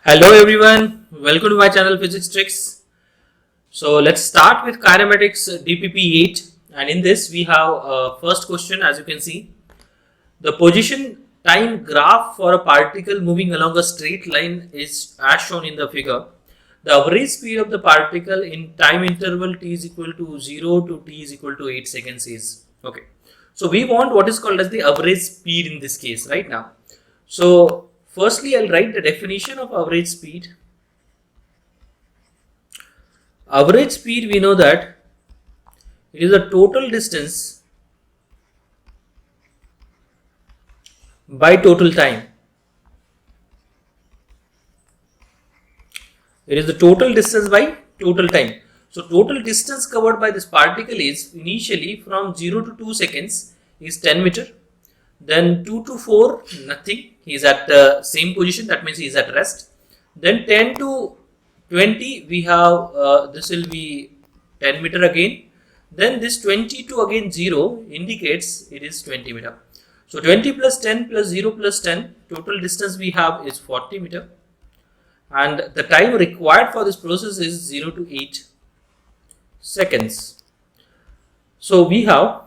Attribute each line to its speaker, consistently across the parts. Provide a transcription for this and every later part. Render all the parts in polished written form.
Speaker 1: Hello everyone, welcome to my channel Physics Tricks. So let's start with Kinematics DPP 8, and in this we have first question. As you can see, the position time graph for a particle moving along a straight line is as shown in the figure. The average speed of the particle in time interval t is equal to 0 to t is equal to 8 seconds is okay. So we want what is called as the average speed in this case right now. So firstly, I'll write the definition of average speed. Average speed, we know that it is the total distance by total time. It is the total distance by total time. So total distance covered by this particle is initially from 0 to 2 seconds is 10 meter. Then 2 to 4 nothing, he is at the same position, that means he is at rest. Then 10 to 20 we have this will be 10 meter again. Then this 20 to again 0 indicates it is 20 meter. So 20 plus 10 plus 0 plus 10, total distance we have is 40 meter, and the time required for this process is 0 to 8 seconds. So we have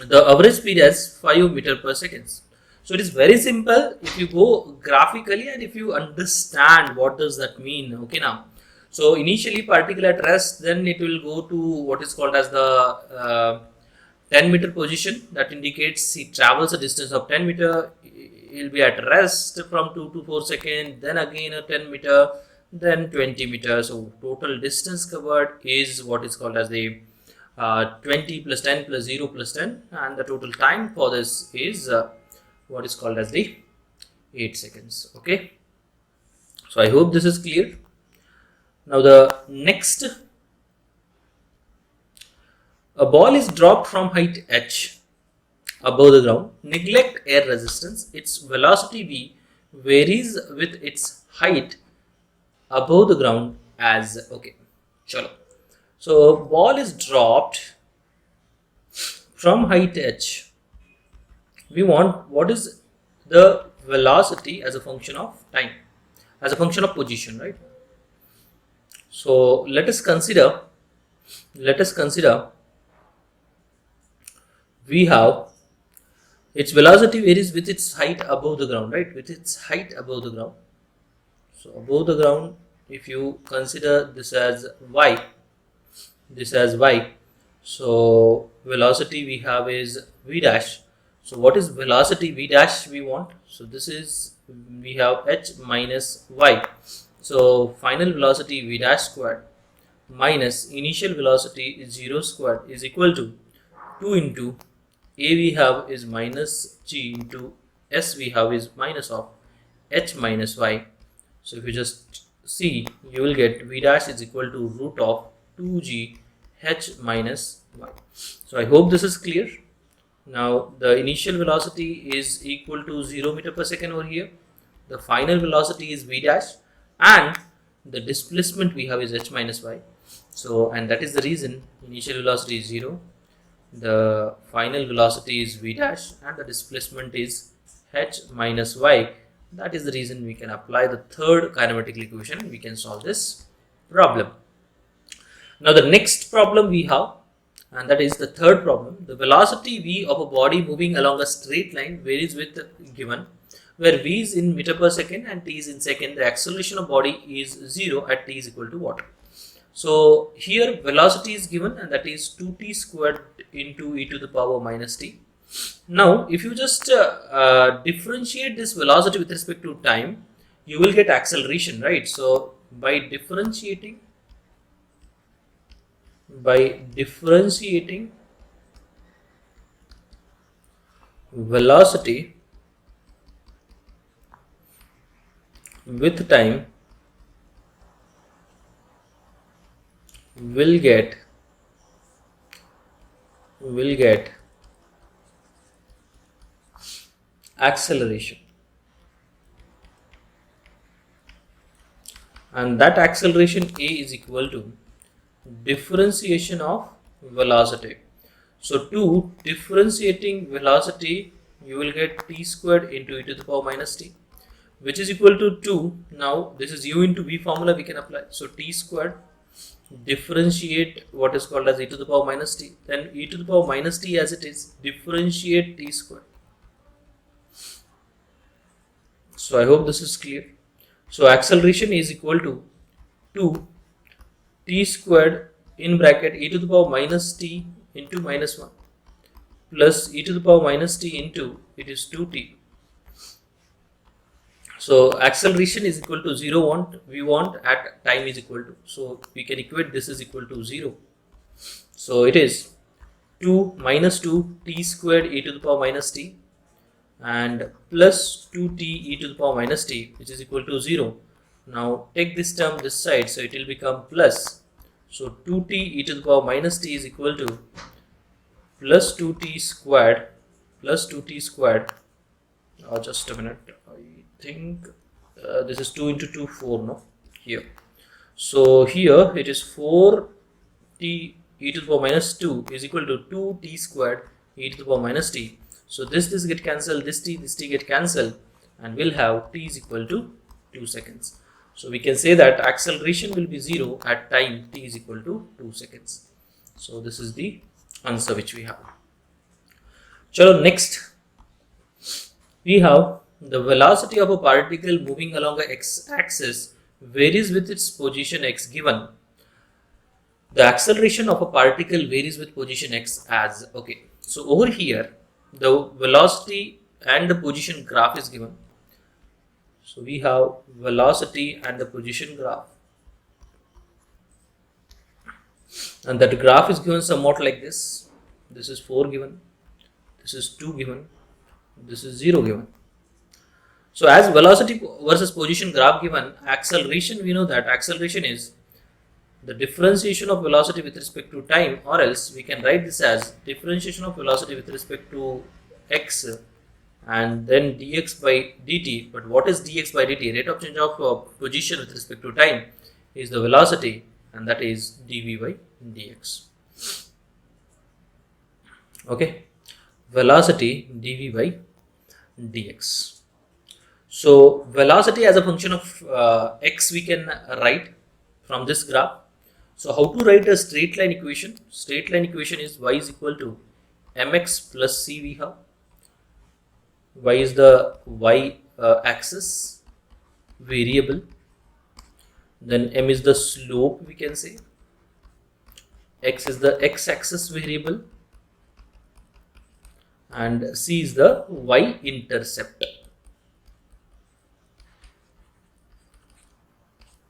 Speaker 1: the average speed as 5 meter per second. So it is very simple if you go graphically and if you understand what does that mean. Okay, now, so initially particle at rest, then it will go to what is called as the 10 meter position, that indicates he travels a distance of 10 meter. He will be at rest from 2 to 4 seconds, then again a 10 meter, then 20 meters. So total distance covered is what is called as the 20 plus 10 plus 0 plus 10, and the total time for this is what is called as the 8 seconds. Okay, so I hope this is clear. Now the next, a ball is dropped from height h above the ground. Neglect air resistance. Its velocity v varies with its height above the ground as okay. Chalo. So ball is dropped from height h. We want what is the velocity as a function of time, as a function of position, right? So let us consider we have its velocity varies with its height above the ground, right? With its height above the ground. So above the ground, if you consider this as y, so velocity we have is v dash. So what is velocity v dash we want? So this is, we have h minus y. So final velocity v dash squared minus initial velocity is 0 squared is equal to 2 into a we have is minus g into s we have is minus of h minus y. So if you just see, you will get v dash is equal to root of 2g h minus y. So I hope this is clear. Now the initial velocity is equal to 0 meter per second over here. The final velocity is v dash, and the displacement we have is h minus y. So, and that is the reason initial velocity is 0, the final velocity is v dash, and the displacement is h minus y. That is the reason we can apply the third kinematic equation. We can solve this problem. Now the next problem we have, and that is the third problem. The velocity v of a body moving along a straight line varies with given, where v is in meter per second and t is in second. The acceleration of body is 0 at t is equal to what? So here velocity is given, and that is 2t squared into e to the power minus t. Now if you just differentiate this velocity with respect to time, you will get acceleration, right? So by differentiating velocity with time, will get acceleration, and that acceleration a is equal to differentiation of velocity. So to differentiating velocity, you will get t squared into e to the power minus t. which is equal to 2. Now this is u into v formula we can apply. So t squared, differentiate what is called as e to the power minus t, then e to the power minus t as it is, differentiate t squared. So I hope this is clear. So acceleration is equal to 2 t squared in bracket e to the power minus t into minus 1 plus e to the power minus t into, it is 2t. So acceleration is equal to 0 we want at time is equal to. So we can equate this is equal to 0. So it is 2 minus 2 t squared e to the power minus t and plus 2t e to the power minus t, which is equal to 0. Now take this term this side, so it will become plus. So 2t e to the power minus t is equal to plus 2t squared plus 2t squared. Just a minute, I think this is 2 into 2, 4, no? Here. So here it is 4t e to the power minus 2 is equal to 2t squared e to the power minus t. So this get cancelled, this t get cancelled, and we'll have t is equal to 2 seconds. So we can say that acceleration will be 0 at time t is equal to 2 seconds. So this is the answer which we have. Chalo, next we have the velocity of a particle moving along a x-axis varies with its position x given. The acceleration of a particle varies with position x as, okay. So over here, the velocity and the position graph is given. So we have velocity and the position graph. And that graph is given somewhat like this. This is 4 given. This is 2 given. This is 0 given. So as velocity versus position graph given, acceleration, we know that acceleration is the differentiation of velocity with respect to time, or else we can write this as differentiation of velocity with respect to x and then dx by dt. But what is dx by dt? Rate of change of position with respect to time is the velocity, and that is dv by dx. Okay, velocity dv by dx. So velocity as a function of x we can write from this graph. So how to write a straight line equation? Straight line equation is y is equal to mx plus c we have. Y is the y axis variable. Then m is the slope we can say. X is the x axis variable. And c is the y intercept.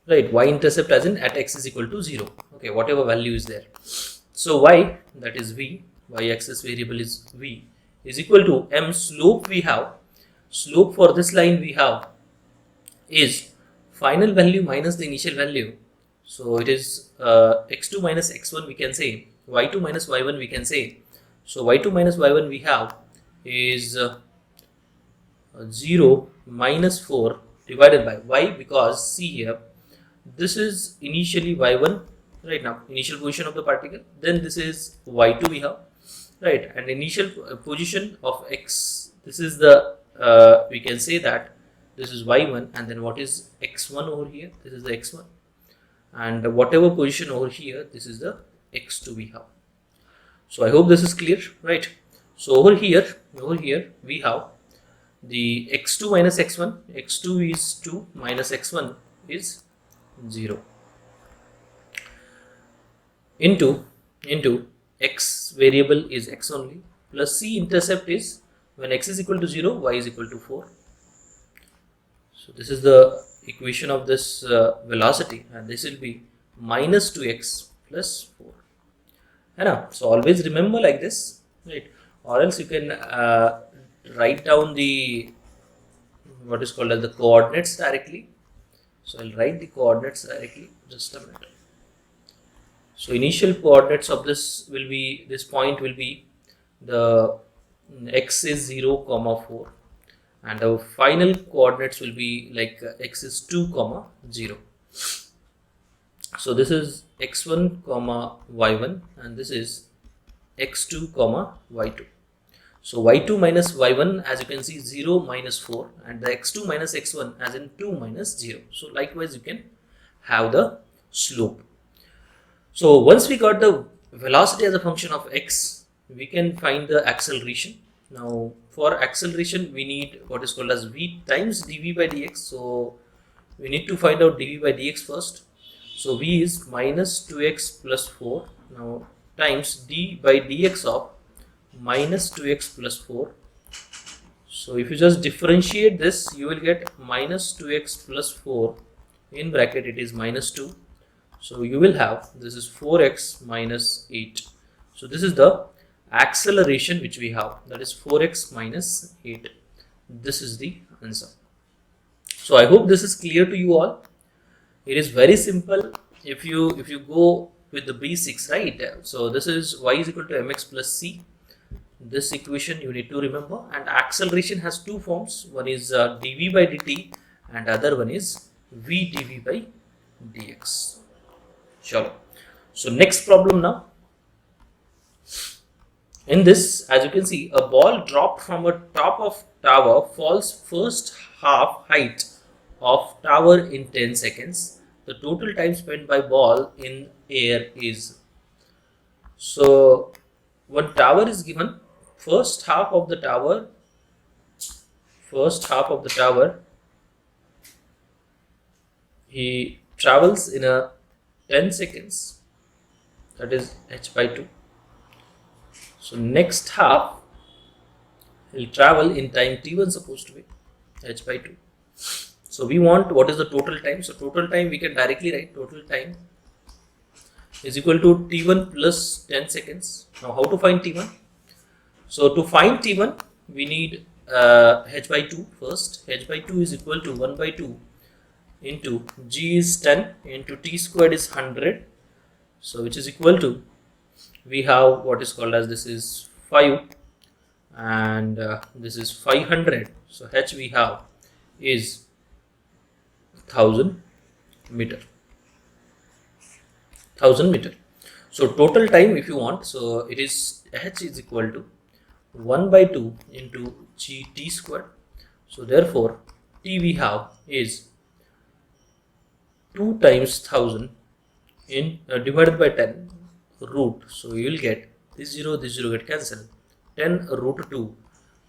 Speaker 1: Right, y intercept as in at x is equal to 0. Okay, whatever value is there. So y, that is v, y axis variable is v, is equal to m slope we have. Slope for this line we have is final value minus the initial value. So it is x2 minus x1 we can say, y2 minus y1 we can say. So y2 minus y1 we have is 0 minus 4 divided by y, because see here, this is initially y1 right now, initial position of the particle, then this is y2 we have, right, and initial position of x, this is the we can say that this is y1, and then what is x1 over here, this is the x1, and whatever position over here, this is the x2 we have. So I hope this is clear, right? So over here we have the x2 minus x1, x2 is 2 minus x1 is 0 into x variable is x only plus c intercept is when x is equal to 0, y is equal to 4. So this is the equation of this velocity, and this will be minus 2x plus 4. So always remember like this, right? Or else you can write down the what is called as the coordinates directly. So I'll write the coordinates directly, just a minute. So initial coordinates of this will be, this point will be the x is 0 comma 4, and the final coordinates will be like x is 2 comma 0. So this is x1 comma y1, and this is x2 comma y2. So y2 minus y1, as you can see, 0 minus 4, and the x2 minus x1 as in 2 minus 0. So likewise you can have the slope. So once we got the velocity as a function of x, we can find the acceleration. Now for acceleration we need what is called as v times dv by dx. So we need to find out dv by dx first. So v is minus 2x plus 4 now times d by dx of minus 2x plus 4. So if you just differentiate this, you will get minus 2x plus 4 in bracket, it is minus 2. So you will have, this is 4x minus 8. So this is the acceleration which we have, that is 4x minus 8. This is the answer. So I hope this is clear to you all. It is very simple if you go with the basics, right? So this is y is equal to mx plus c. This equation you need to remember, and acceleration has two forms. One is dv by dt and other one is v dv by dx. Sure. So next problem now. In this, as you can see, a ball dropped from a top of tower falls first half height of tower in 10 seconds. The total time spent by ball in air is. So one tower is given, first half of the tower, he travels in a 10 seconds, that is h by 2. So next half he'll travel in time t1 supposed to be h by 2. So we want what is the total time. So total time we can directly write total time is equal to t1 plus 10 seconds. Now how to find t1? So to find t1 we need h by 2 first. H by 2 is equal to 1 by 2 into g is 10 into t squared is 100. So which is equal to, we have what is called as, this is 5 and this is 500. So h we have is 1000 meter. 1000 meter. So total time if you want, so it is h is equal to 1 by 2 into g t squared. So therefore t we have is 2 times 1000 in divided by 10 root. So you will get this 0 get cancelled. 10 root 2.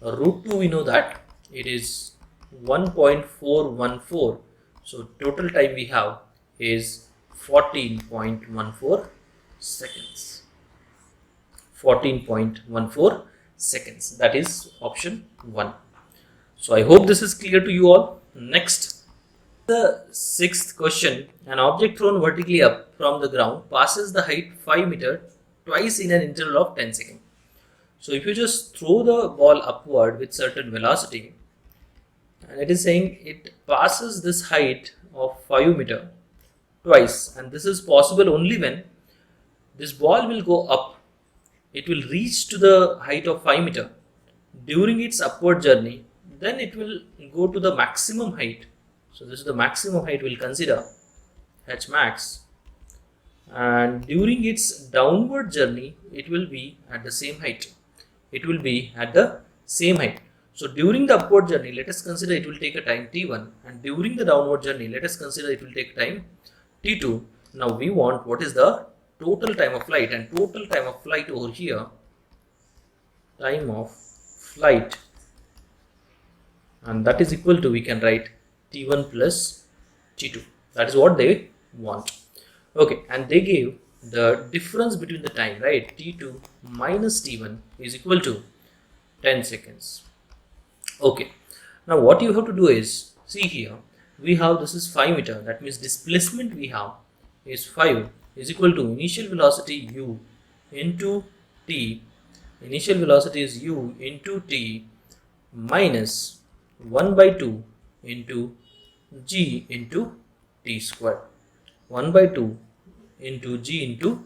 Speaker 1: Root 2 we know that it is 1.414. So total time we have is 14.14 seconds. 14.14 seconds. That is option 1. So I hope this is clear to you all. Next, the sixth question. An object thrown vertically up from the ground passes the height 5 meter twice in an interval of 10 seconds. So if you just throw the ball upward with certain velocity, and it is saying it passes this height of 5 meter twice, and this is possible only when this ball will go up. It will reach to the height of 5 meter during its upward journey, then it will go to the maximum height. So this is the maximum height we'll consider, h max, and during its downward journey it will be at the same height. It will be at the same height. So during the upward journey, let us consider it will take a time t1, and during the downward journey, let us consider it will take time t2. Now we want what is the total time of flight, and total time of flight over here, time of flight, and that is equal to, we can write t1 plus t2. That is what they want. Okay, and they gave the difference between the time, right? t2 minus t1 is equal to 10 seconds. Okay, now what you have to do is, see here, we have, this is 5 meter, that means displacement we have is 5 is equal to initial velocity u into t. Initial velocity is u into t minus 1 by 2 into g into t squared. 1 by 2 into g into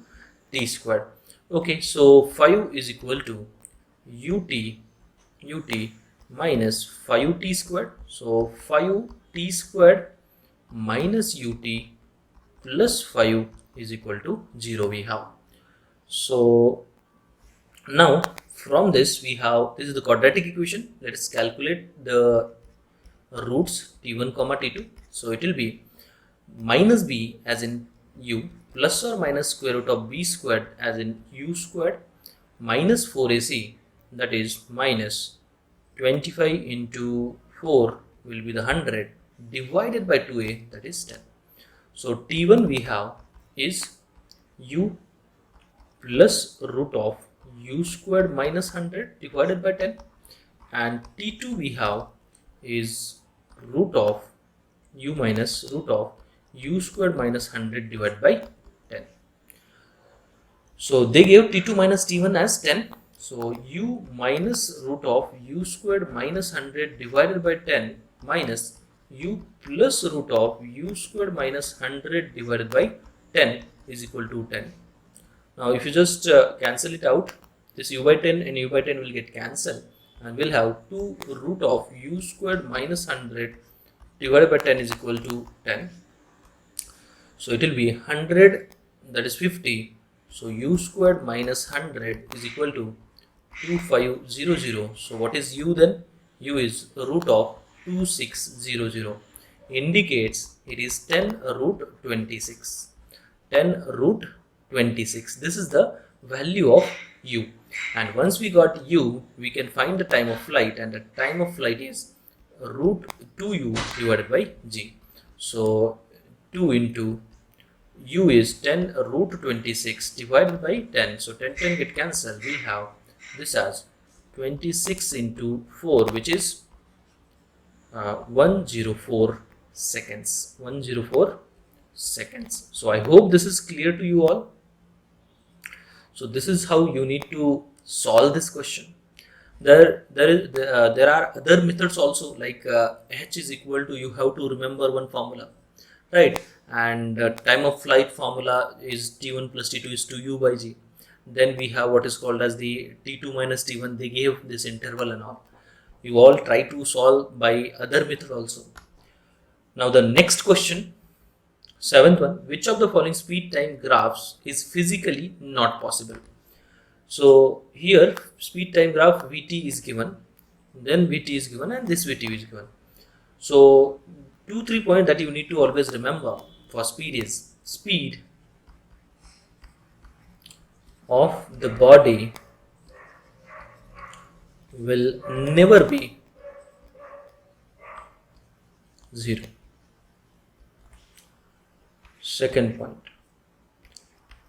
Speaker 1: t squared. Okay, so 5 is equal to ut minus 5t squared. So 5t squared minus ut plus 5 is equal to 0 we have. So Now from this we have, this is the quadratic equation. Let us calculate the roots t1 comma t2. So it will be minus b as in u plus or minus square root of b squared as in u squared minus 4ac, that is minus 25 into 4 will be the 100 divided by 2a, that is 10. So t1 we have is u plus root of u squared minus 100 divided by 10, and t2 we have is root of u minus root of u squared minus 100 divided by 10. So they gave t2 minus t1 as 10. So u minus root of u squared minus 100 divided by 10 minus u plus root of u squared minus 100 divided by 10 is equal to 10. Now if you just cancel it out, this u by 10 and u by 10 will get cancelled, and we'll have 2 root of u squared minus 100 divided by 10 is equal to 10. So it will be 100, that is 50. So u squared minus 100 is equal to 2500. So what is u then? U is root of 2600. Indicates it is 10 root 26. 10 root 26. This is the value of u. And once we got u, we can find the time of flight, and the time of flight is root 2u divided by g. So 2 into u is 10 root 26 divided by 10. So 10 get cancelled. We have this as 26 into 4, which is 104 seconds. 104 seconds. So I hope this is clear to you all. So this is how you need to solve this question. There are other methods also, like h is equal to, you have to remember one formula, right? And time of flight formula is t1 plus t2 is 2u by g. Then we have what is called as the t2 minus t1. They gave this interval and all. You all try to solve by other method also. Now the next question, 7th one, which of the following speed time graphs is physically not possible? So here speed time graph vt is given, then vt is given, and this vt is given. So 2-3 points that you need to always remember for speed is, speed of the body will never be 0. Second point,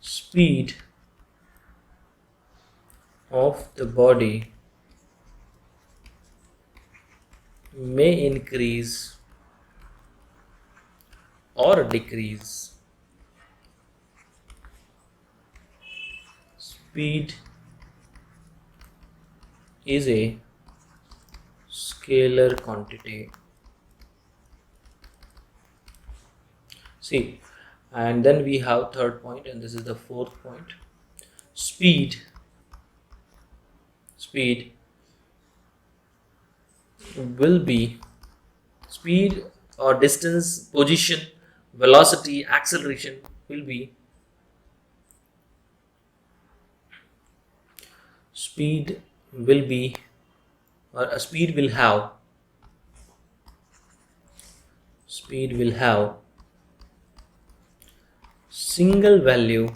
Speaker 1: speed of the body may increase or decrease. Speed is a scalar quantity. See, and then we have third point, and this is the fourth point. Speed will be, speed or distance, position, velocity, acceleration will be, speed will be, or a speed will have single value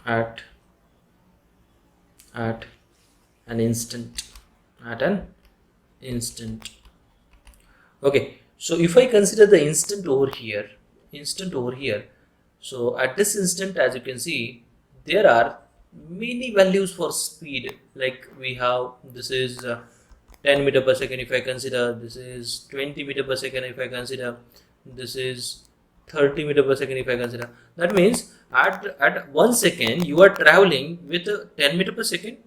Speaker 1: at an instant. Okay, so if I consider the instant over here, so at this instant, as you can see, there are many values for speed. Like we have, this is 10 meter per second if I consider, this is 20 meter per second if I consider, this is 30 meter per second if I consider. That means at 1 second you are traveling with 10 meter per second,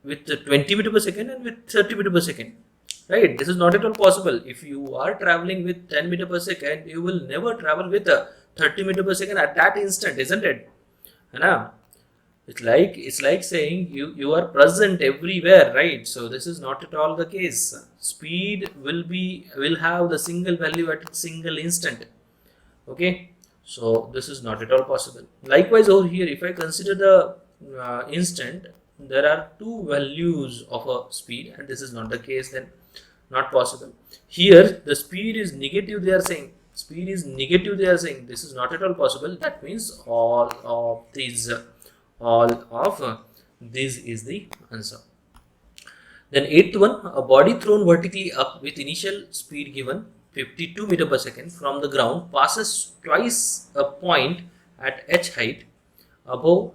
Speaker 1: with 20 meter per second, and with 30 meter per second, right? This is not at all possible. If you are traveling with 10 meter per second, you will never travel with 30 meter per second at that instant, isn't it? It's like saying you are present everywhere, right? So this is not at all the case. Speed will have the single value at a single instant. Okay, So this is not at all possible. Likewise over here, if I consider the instant, there are two values of a speed, and this is not the case, then not possible. Here the speed is negative, they are saying. Speed is negative, they are saying. This is not at all possible. That means all of these is the answer. Then eighth one, a body thrown vertically up with initial speed given 52 meter per second from the ground passes twice a point at h height above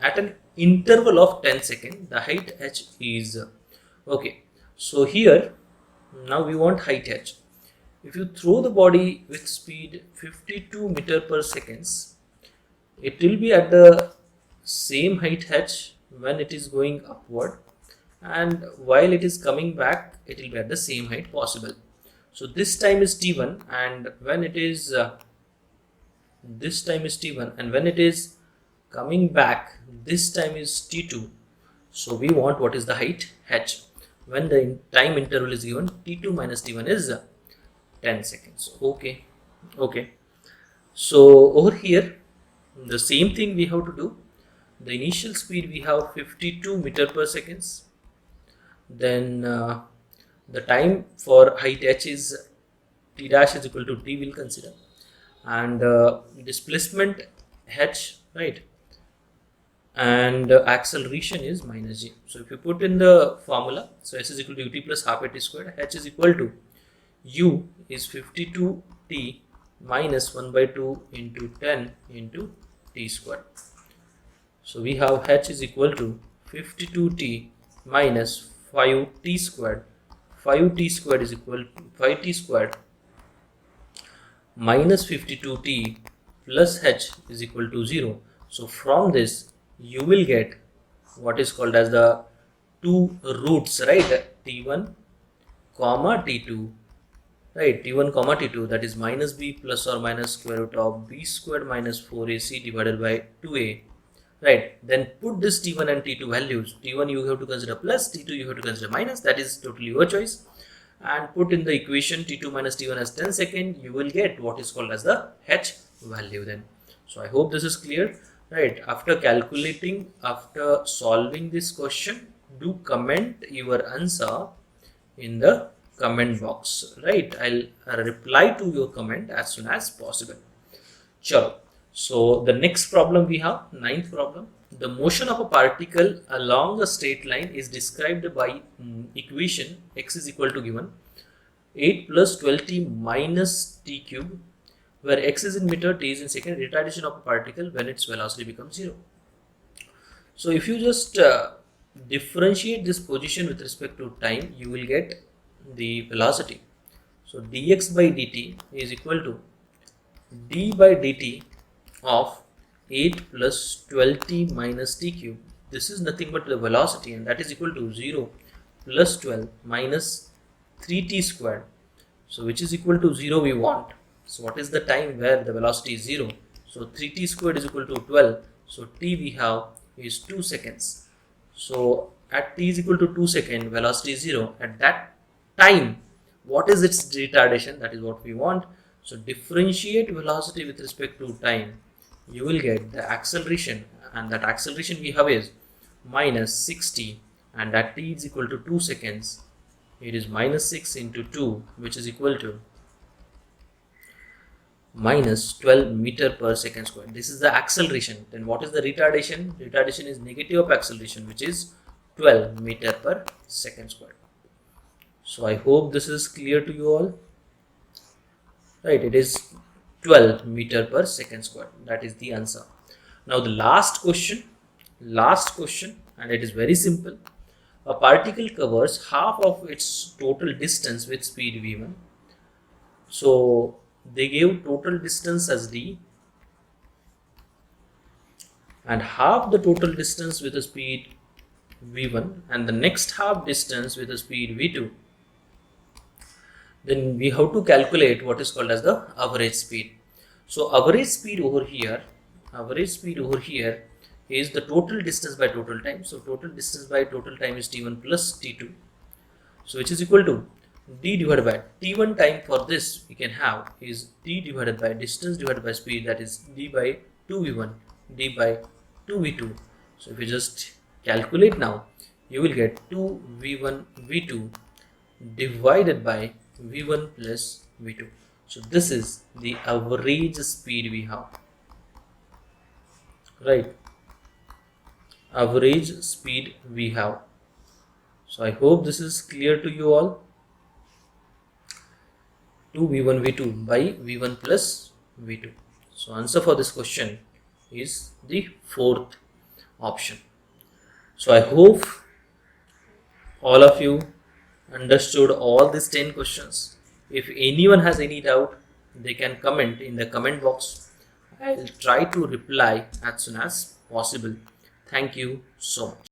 Speaker 1: at an interval of 10 seconds. The height h is okay. So here now we want height h. If you throw the body with speed 52 meter per seconds, it will be at the same height h when it is going upward, and while it is coming back it will be at the same height possible. So this time is t1, and when it is this time is t1, and when it is coming back this time is t2. So we want what is the height h when the time interval is given t2 minus t1 is 10 seconds. Okay. So over here the same thing we have to do. The initial speed we have 52 meter per seconds. Then the time for height h is t dash is equal to t, will consider, and displacement h, right, and acceleration is minus g. So if you put in the formula, so s is equal to ut plus half at squared, h is equal to u is 52t minus 1 by 2 into 10 into t squared. So we have h is equal to 52t minus 5t squared. 5t squared is equal to 5t squared minus 52t plus h is equal to 0. So from this you will get what is called as the two roots, right? t1 comma t2, right? t1 comma t2, that is minus b plus or minus square root of b squared minus 4ac divided by 2a. Right, then put this t1 and t2 values. T1 you have to consider plus, t2 you have to consider minus, that is totally your choice, and put in the equation t2 minus t1 as 10 seconds, you will get what is called as the h value then. So I hope this is clear, right? After calculating, after solving this question, do comment your answer in the comment box, right? I'll reply to your comment as soon as possible. Sure. So the next problem we have, ninth problem. The motion of a particle along a straight line is described by equation x is equal to given 8 plus 12t minus t cube, where x is in meter, t is in second, retardation of a particle when its velocity becomes 0. So if you just differentiate this position with respect to time, you will get the velocity. So dx by dt is equal to d by dt of 8 plus 12t minus t cube. This is nothing but the velocity, and that is equal to 0 plus 12 minus 3t squared. So which is equal to 0 we want. So what is the time where the velocity is 0? So 3t squared is equal to 12. So t we have is 2 seconds. So at t is equal to 2 seconds, velocity is 0. At that time, what is its retardation? That is what we want. So differentiate velocity with respect to time, you will get the acceleration, and that acceleration we have is minus 60, and at t is equal to 2 seconds, it is minus 6 into 2, which is equal to minus 12 meter per second square. This is the acceleration. Then what is the retardation? Retardation is negative of acceleration, which is 12 meter per second square. So I hope this is clear to you all. Right, it is 12 meter per second square. That is the answer. Now the last question, and it is very simple. A particle covers half of its total distance with speed v1. So they gave total distance as d, and half the total distance with a speed v1, and the next half distance with a speed v2. Then we have to calculate what is called as the average speed. So average speed over here is the total distance by total time. So total distance by total time is t1 plus t2. So which is equal to d divided by t1 time for this we can have is d divided by distance divided by speed, that is d by 2v1 d by 2v2. So if you just calculate now, you will get 2v1 v2 divided by v1 plus v2. So this is the average speed we have, right? Average speed we have. So I hope this is clear to you all. 2v1 v2 by v1 plus v2. So answer for this question is the fourth option. So I hope all of you understood all these 10 questions. If anyone has any doubt, they can comment in the comment box. I'll try to reply as soon as possible. Thank you so much.